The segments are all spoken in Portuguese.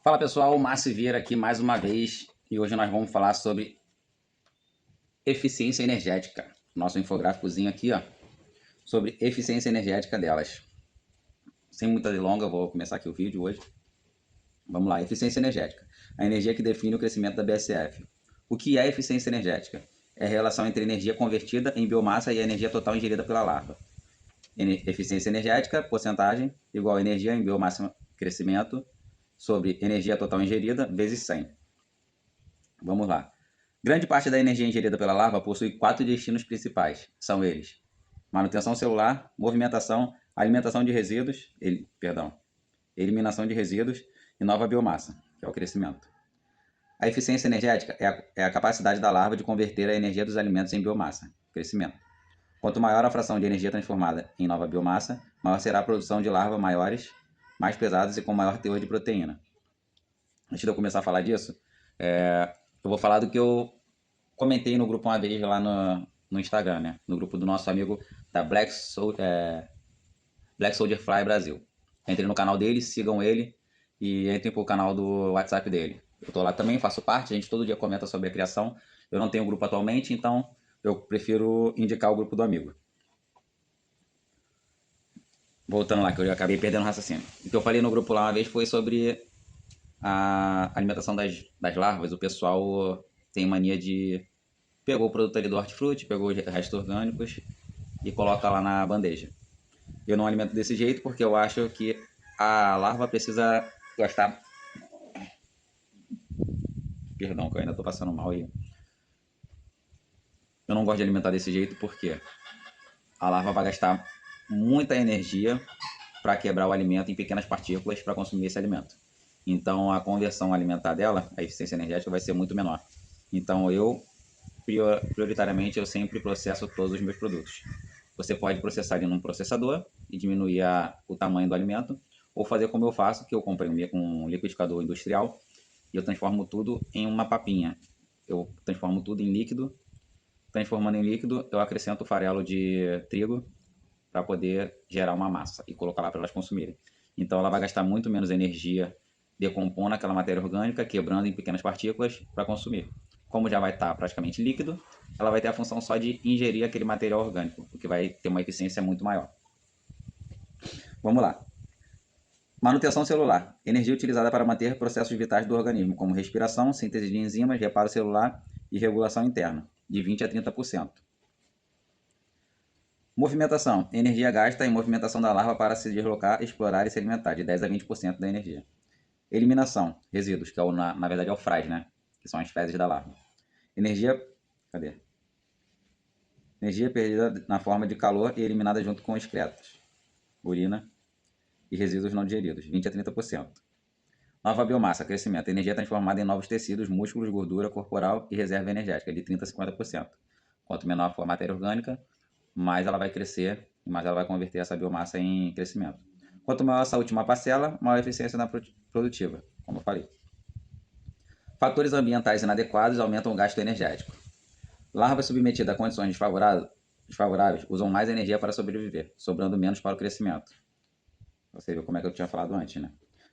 Fala pessoal, o Márcio Vieira aqui mais uma vez e hoje nós vamos falar sobre eficiência energética. Nosso infográficozinho aqui, ó, sobre eficiência energética delas. Sem muita delonga, eu vou começar aqui o vídeo hoje. Vamos lá, eficiência energética. A energia que define o crescimento da BSF. O que é eficiência energética? É a relação entre energia convertida em biomassa e a energia total ingerida pela larva. Eficiência energética, porcentagem, igual a energia em biomassa crescimento, sobre energia total ingerida, vezes 100. Vamos lá. Grande parte da energia ingerida pela larva possui 4 destinos principais. São eles: manutenção celular, movimentação, alimentação de resíduos, eliminação de resíduos e nova biomassa, que é o crescimento. A eficiência energética é a capacidade da larva de converter a energia dos alimentos em biomassa, crescimento. Quanto maior a fração de energia transformada em nova biomassa, maior será a produção de larvas maiores, mais pesadas e com maior teor de proteína. Antes de eu começar a falar disso, eu vou falar do que eu comentei no grupo uma vez lá no Instagram, né? No grupo do nosso amigo da Black Soldier Fly Brasil. Entrem no canal dele, sigam ele e entrem pro canal do WhatsApp dele. Eu tô lá também, faço parte, a gente todo dia comenta sobre a criação. Eu não tenho grupo atualmente, então eu prefiro indicar o grupo do amigo. Voltando lá, que eu já acabei perdendo o raciocínio. O que eu falei no grupo lá uma vez foi sobre a alimentação das larvas. O pessoal tem mania de... Pegou o produto ali do hortifruti, pegou os restos orgânicos e coloca lá na bandeja. Eu não alimento desse jeito porque eu acho que a larva precisa gastar... Perdão, que eu ainda tô passando mal aí. Eu não gosto de alimentar desse jeito porque a larva vai gastar muita energia para quebrar o alimento em pequenas partículas para consumir esse alimento. Então a conversão alimentar dela, a eficiência energética, vai ser muito menor. Então eu, prioritariamente, eu sempre processo todos os meus produtos. Você pode processar em um processador e diminuir o tamanho do alimento, ou fazer como eu faço, que eu comprei um liquidificador industrial e eu transformo tudo em uma papinha. Eu transformo tudo em líquido. Transformando em líquido, eu acrescento farelo de trigo para poder gerar uma massa e colocar lá para elas consumirem. Então ela vai gastar muito menos energia decompondo aquela matéria orgânica, quebrando em pequenas partículas para consumir. Como já vai estar praticamente líquido, ela vai ter a função só de ingerir aquele material orgânico, o que vai ter uma eficiência muito maior. Vamos lá. Manutenção celular. Energia utilizada para manter processos vitais do organismo, como respiração, síntese de enzimas, reparo celular e regulação interna, de 20% a 30%. Movimentação. Energia gasta em movimentação da larva para se deslocar, explorar e se alimentar, de 10% a 20% da energia. Eliminação. Resíduos, que na verdade é o fraz, né? Que são as fezes da larva. Energia... Cadê? Energia perdida na forma de calor e eliminada junto com excretos, urina e resíduos não digeridos, 20% a 30%. Nova biomassa, crescimento. Energia transformada em novos tecidos, músculos, gordura corporal e reserva energética, de 30% a 50%. Quanto menor for a matéria orgânica, mais ela vai crescer e mais ela vai converter essa biomassa em crescimento. Quanto maior essa última parcela, maior a eficiência na produtiva, como eu falei. Fatores ambientais inadequados aumentam o gasto energético. Larvas submetidas a condições desfavoráveis usam mais energia para sobreviver, sobrando menos para o crescimento. Você viu como é que eu tinha falado antes, né?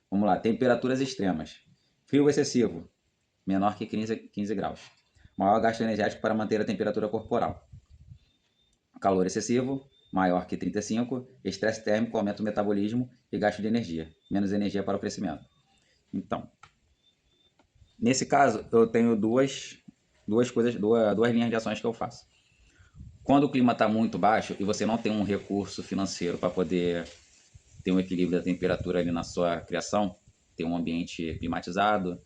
Vamos lá, temperaturas extremas. Frio excessivo, menor que 15 graus. Maior gasto energético para manter a temperatura corporal. Calor excessivo, maior que 35, estresse térmico, aumenta o metabolismo e gasto de energia, menos energia para o crescimento. Então, nesse caso, eu tenho duas linhas de ações que eu faço. Quando o clima está muito baixo e você não tem um recurso financeiro para poder ter um equilíbrio da temperatura ali na sua criação, ter um ambiente climatizado,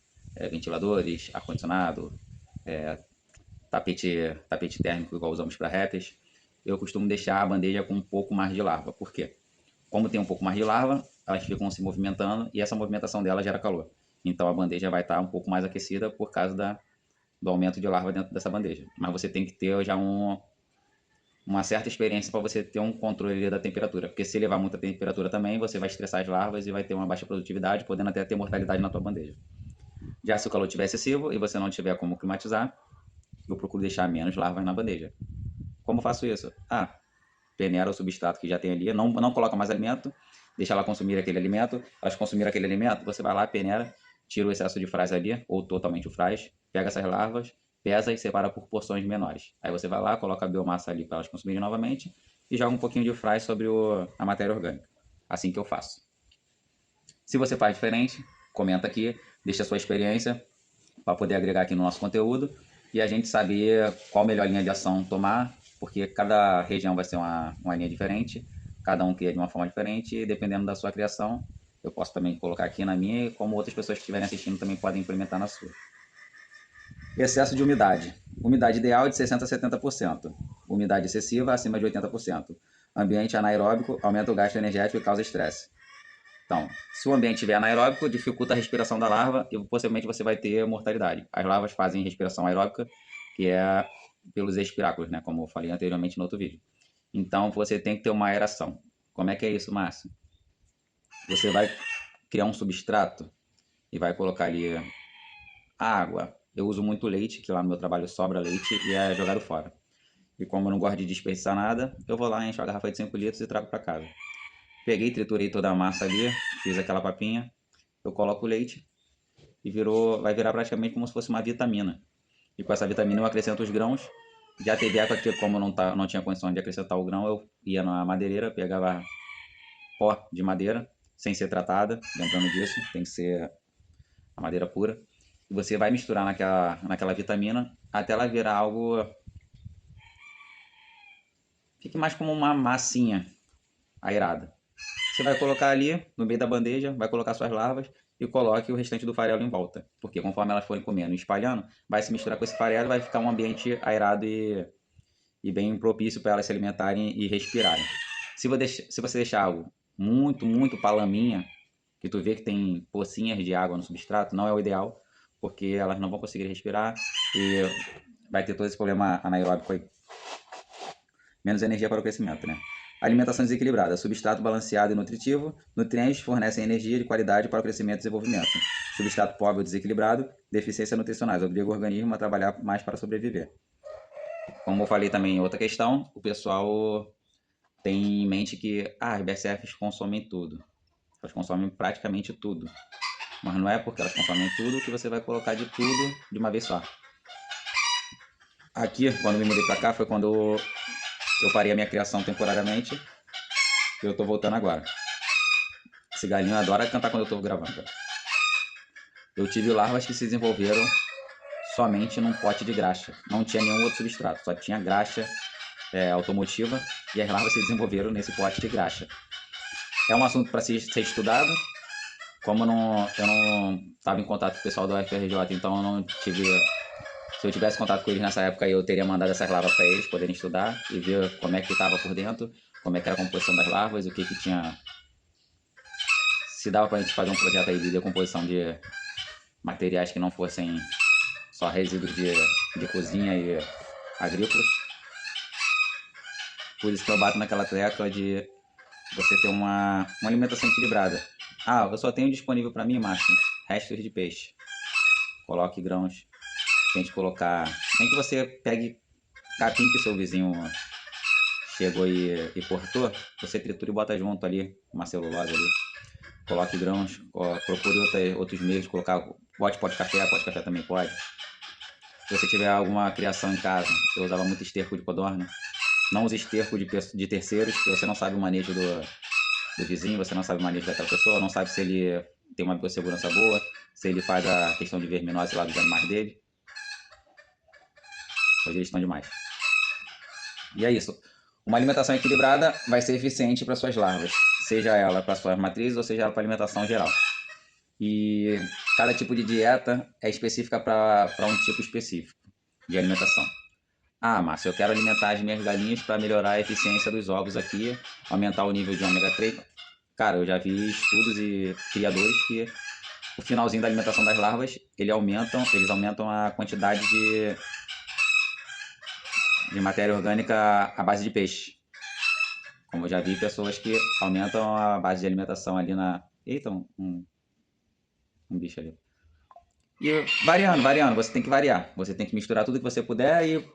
ventiladores, ar-condicionado, tapete térmico igual usamos para répteis, eu costumo deixar a bandeja com um pouco mais de larva. Por quê? Como tem um pouco mais de larva, elas ficam se movimentando e essa movimentação dela gera calor. Então a bandeja vai estar um pouco mais aquecida por causa do aumento de larva dentro dessa bandeja. Mas você tem que ter já uma certa experiência para você ter um controle da temperatura. Porque se elevar muita temperatura também, você vai estressar as larvas e vai ter uma baixa produtividade, podendo até ter mortalidade na tua bandeja. Já se o calor estiver excessivo e você não tiver como climatizar, eu procuro deixar menos larvas na bandeja. Como faço isso? Peneira o substrato que já tem ali, não coloca mais alimento, deixa ela consumir aquele alimento, elas consumiram aquele alimento, você vai lá, peneira, tira o excesso de fraz ali, ou totalmente o fraz, pega essas larvas, pesa e separa por porções menores. Aí você vai lá, coloca a biomassa ali para elas consumirem novamente e joga um pouquinho de fraz sobre a matéria orgânica. Assim que eu faço. Se você faz diferente, comenta aqui, deixa a sua experiência para poder agregar aqui no nosso conteúdo e a gente saber qual melhor linha de ação tomar, porque cada região vai ser uma linha diferente, cada um cria de uma forma diferente e dependendo da sua criação, eu posso também colocar aqui na minha e como outras pessoas que estiverem assistindo também podem implementar na sua. Excesso de umidade. Umidade ideal é de 60% a 70%. Umidade excessiva acima de 80%. Ambiente anaeróbico aumenta o gasto energético e causa estresse. Então, se o ambiente estiver anaeróbico, dificulta a respiração da larva e possivelmente você vai ter mortalidade. As larvas fazem respiração aeróbica, que é pelos espiráculos, né? Como eu falei anteriormente no outro vídeo. Então, você tem que ter uma aeração. Como é que é isso, Márcio? Você vai criar um substrato e vai colocar ali água. Eu uso muito leite, que lá no meu trabalho sobra leite e é jogado fora. E como eu não gosto de desperdiçar nada, eu vou lá, encho a garrafa de 5 litros e trago para casa. Peguei, triturei toda a massa ali, fiz aquela papinha, eu coloco o leite e vai virar praticamente como se fosse uma vitamina. E com essa vitamina eu acrescento os grãos. Já teve época que como não tinha condição de acrescentar o grão, eu ia na madeireira, pegava pó de madeira, sem ser tratada, lembrando disso, tem que ser a madeira pura. E você vai misturar naquela vitamina até ela virar algo... Fique mais como uma massinha aerada. Você vai colocar ali no meio da bandeja, vai colocar suas larvas e coloque o restante do farelo em volta. Porque conforme elas forem comendo e espalhando, vai se misturar com esse farelo e vai ficar um ambiente aerado e bem propício para elas se alimentarem e respirarem. Se você deixar algo muito, muito palaminha, que tu vê que tem pocinhas de água no substrato, não é o ideal, porque elas não vão conseguir respirar e vai ter todo esse problema anaeróbico aí. Menos energia para o crescimento, né? Alimentação desequilibrada, substrato balanceado e nutritivo, nutrientes fornecem energia de qualidade para o crescimento e desenvolvimento. Substrato pobre ou desequilibrado, deficiências nutricionais, obriga o organismo a trabalhar mais para sobreviver. Como eu falei também em outra questão, o pessoal tem em mente que as BSFs consomem tudo. Elas consomem praticamente tudo. Mas não é porque elas consomem tudo que você vai colocar de tudo de uma vez só. Aqui, quando me mudei para cá, foi quando eu parei a minha criação temporariamente. E eu tô voltando agora. Esse galinho adora cantar quando eu tô gravando. Eu tive larvas que se desenvolveram somente num pote de graxa. Não tinha nenhum outro substrato, só tinha graxa automotiva e as larvas se desenvolveram nesse pote de graxa. É um assunto para ser estudado. Como eu não estava em contato com o pessoal do UFRJ, então eu não tive... Se eu tivesse contato com eles nessa época, eu teria mandado essas larvas para eles poderem estudar e ver como é que estava por dentro, como é que era a composição das larvas, o que tinha... Se dava para a gente fazer um projeto aí de decomposição de materiais que não fossem só resíduos de cozinha e agrícolas. Por isso que eu bato naquela tecla de você ter uma alimentação equilibrada. Ah, eu só tenho disponível para mim, Márcio, restos de peixe. Coloque grãos. Tente colocar... Nem que você pegue capim que seu vizinho chegou e cortou, você tritura e bota junto ali, uma celulose ali. Coloque grãos, procure outros meios de colocar... Bote pó de café também pode. Se você tiver alguma criação em casa, eu usava muito esterco de codorna. Não use esterco de terceiros, porque você não sabe o manejo do vizinho, você não sabe o manejo daquela pessoa, não sabe se ele tem uma biossegurança boa, se ele faz a questão de verminose lá dos animais dele. Hoje eles estão demais. E é isso. Uma alimentação equilibrada vai ser eficiente para suas larvas, seja ela para suas matrizes ou seja ela para alimentação geral. E cada tipo de dieta é específica para um tipo específico de alimentação. Ah, Márcio, eu quero alimentar as minhas galinhas para melhorar a eficiência dos ovos aqui, aumentar o nível de ômega 3. Cara, eu já vi estudos e criadores que o finalzinho da alimentação das larvas, eles aumentam a quantidade de matéria orgânica à base de peixe. Como eu já vi pessoas que aumentam a base de alimentação ali na... Eita, um bicho ali. E variando, você tem que variar. Você tem que misturar tudo que você puder e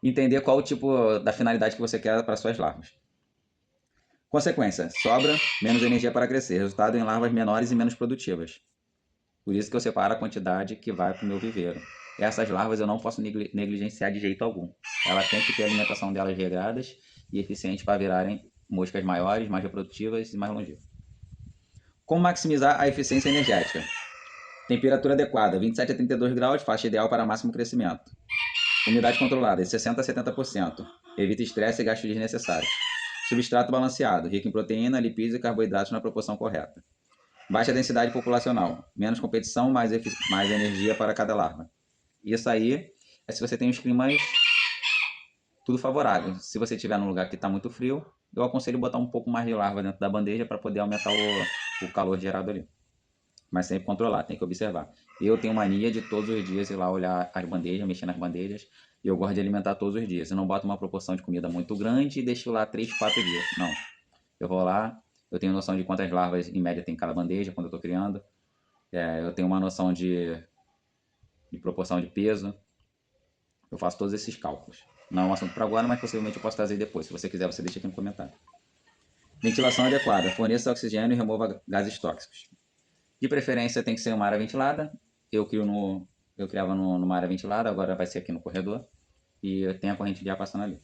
entender qual o tipo da finalidade que você quer para suas larvas. Consequência, sobra menos energia para crescer, resultado em larvas menores e menos produtivas. Por isso que eu separo a quantidade que vai para o meu viveiro. Essas larvas eu não posso negligenciar de jeito algum. Elas têm que ter a alimentação delas regradas e eficiente para virarem moscas maiores, mais reprodutivas e mais longevas. Como maximizar a eficiência energética? Temperatura adequada, 27 a 32 graus, faixa ideal para máximo crescimento. Umidade controlada, de 60 a 70%. Evita estresse e gastos desnecessários. Substrato balanceado, rico em proteína, lipídios e carboidratos na proporção correta. Baixa densidade populacional, menos competição, mais energia para cada larva. Isso aí é se você tem os climas tudo favorável. Se você estiver num lugar que está muito frio, eu aconselho botar um pouco mais de larva dentro da bandeja para poder aumentar o calor gerado ali. Mas sempre controlar, tem que observar. Eu tenho mania de todos os dias ir lá olhar as bandejas, mexer nas bandejas. E eu gosto de alimentar todos os dias. Eu não boto uma proporção de comida muito grande e deixo lá 3, 4 dias. Não. Eu vou lá, eu tenho noção de quantas larvas em média tem em cada bandeja quando eu estou criando. Eu tenho uma noção de proporção de peso. Eu faço todos esses cálculos. Não é um assunto para agora, mas possivelmente eu posso trazer depois. Se você quiser, você deixa aqui no comentário. Ventilação adequada. Forneça oxigênio e remova gases tóxicos. De preferência tem que ser uma área ventilada. Eu criava numa área ventilada, agora vai ser aqui no corredor. E tem a corrente de ar passando ali.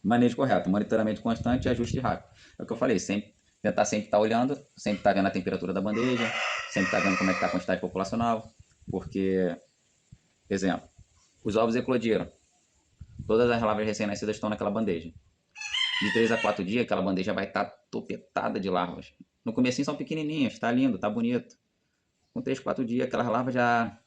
Manejo correto, monitoramento constante e ajuste rápido. É o que eu falei, tentar sempre estar olhando, sempre estar vendo a temperatura da bandeja, sempre estar vendo como é que está a quantidade populacional. Porque, exemplo, os ovos eclodiram. Todas as larvas recém-nascidas estão naquela bandeja. De 3 a 4 dias, aquela bandeja vai estar topetada de larvas. No comecinho são pequenininhas, tá lindo, tá bonito. Com 3, 4 dias, aquelas larvas já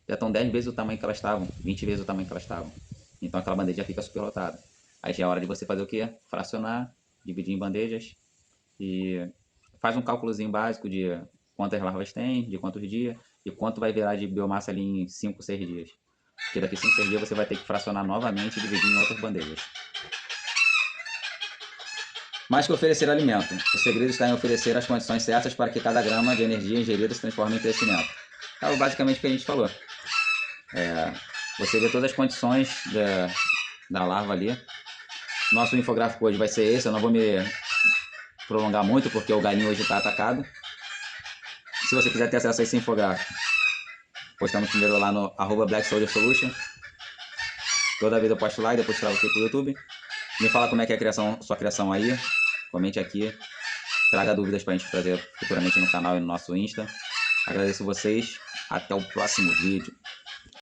estão 10 vezes o tamanho que elas estavam, 20 vezes o tamanho que elas estavam. Então aquela bandeja já fica superlotada. Aí já é hora de você fazer o quê? Fracionar, dividir em bandejas e faz um cálculozinho básico de quantas larvas tem, de quantos dias e quanto vai virar de biomassa ali em 5, 6 dias. Porque daqui a 5, 6 dias você vai ter que fracionar novamente e dividir em outras bandejas. Mais que oferecer alimento, o segredo está em oferecer as condições certas para que cada grama de energia ingerida se transforme em crescimento. É basicamente o que a gente falou. Você vê todas as condições da larva ali. Nosso infográfico hoje vai ser esse, eu não vou me prolongar muito porque o galinho hoje está atacado. Se você quiser ter acesso a esse infográfico, postamos primeiro lá no @BlackSoldierSolution. Toda vida eu posto lá e depois trago aqui pro YouTube. Me fala como é que é sua criação aí. Comente aqui. Traga dúvidas pra gente trazer futuramente no canal e no nosso Insta. Agradeço vocês. Até o próximo vídeo.